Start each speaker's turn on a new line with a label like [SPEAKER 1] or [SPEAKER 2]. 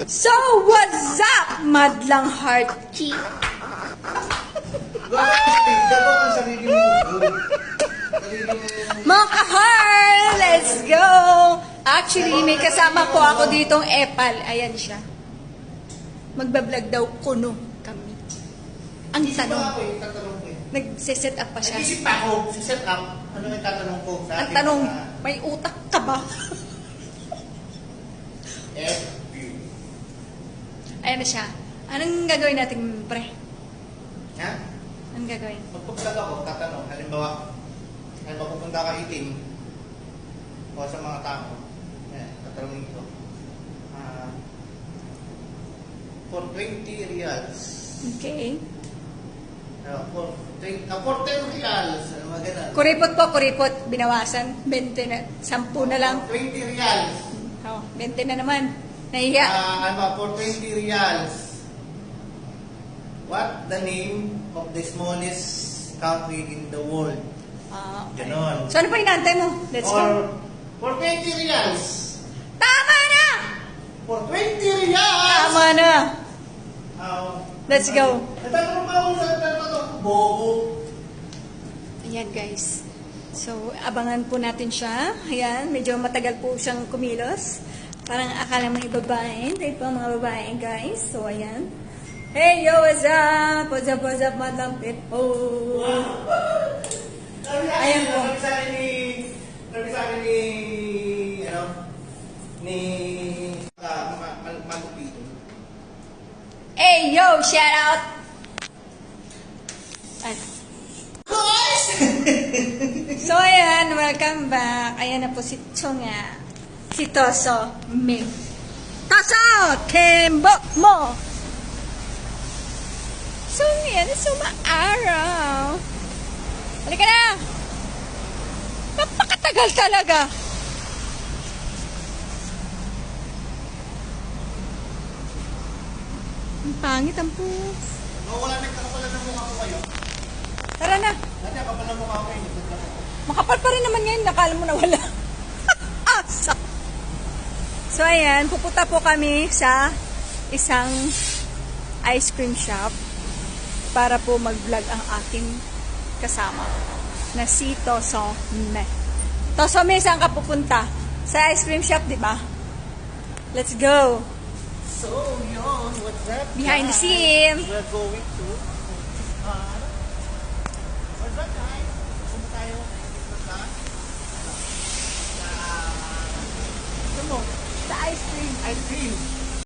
[SPEAKER 1] So, what's up, madlang hearty? Mga ka-heart, let's go! Actually, may kasama po ako ditong epal. Ayan siya. Magbablog daw kuno kami. Ang tanong, nagsiset up pa siya.
[SPEAKER 2] Nag-isip pa ako, set up, ano yung tatanong ko?
[SPEAKER 1] Ang tanong, may utak ka ba?
[SPEAKER 2] FU.
[SPEAKER 1] Ayan na siya. Anong gagawin natin, pre?
[SPEAKER 2] Ha?
[SPEAKER 1] Anong gagawin?
[SPEAKER 2] Pagpaglag ako, tatanong, halimbawa pupunta ka itim, o sa mga tao, tatanungin ko, for 20 reals,
[SPEAKER 1] Okay.
[SPEAKER 2] for 10 reals, ano mga ganun?
[SPEAKER 1] Kuripot po, kuripot. Binawasan. 20 na. 10 na lang.
[SPEAKER 2] For 20 reals,
[SPEAKER 1] Oh, 20 na naman. Nahiya.
[SPEAKER 2] for 20 reals, what the name of the smallest country in the world?
[SPEAKER 1] Okay.
[SPEAKER 2] Ganon.
[SPEAKER 1] So, ano pa inaantay mo? Let's go.
[SPEAKER 2] Or, for 20 reals,
[SPEAKER 1] Tama na!
[SPEAKER 2] for 20 reals,
[SPEAKER 1] Tama na.
[SPEAKER 2] Oh.
[SPEAKER 1] Let's go.
[SPEAKER 2] Natanong pa ako sa tatanong, bobo.
[SPEAKER 1] Ayan, guys. So, abangan po natin siya. Ayan, medyo matagal po siyang kumilos. Parang akala mo babae. Tayo po ang mga babae, guys. So, ayan. Hey, yo, what's up? What's up, madlang pit? Oh. Ayan po.
[SPEAKER 2] Sabi sa akin ni Magupito.
[SPEAKER 1] Hey, yo, shout out! Ay. So, ayan, welcome back. Ayan na po si Chonga. Si Toso Ming. Toso! Kembo mo! So, ayan, sumaaraw. Halika na! Napakatagal talaga. Ang pangit ang pus.
[SPEAKER 2] Wala nagkakapalan ng mukha ko kayo.
[SPEAKER 1] Tara na.
[SPEAKER 2] Dati kapal ng mukha ko yun.
[SPEAKER 1] Makapal pa rin naman ngayon. Nakala mo na wala. Asa. So, ayan. Pupunta po kami sa isang ice cream shop para po mag-vlog ang aking kasama na si Toso Me. Toso Me, saan ka pupunta? Sa ice cream shop, di ba? Let's go.
[SPEAKER 2] So, yun. What's up?
[SPEAKER 1] Behind the scene.
[SPEAKER 2] We're going to what's up, guys? Punta tayo
[SPEAKER 1] Ano mo? Sa ice cream.
[SPEAKER 2] ice cream.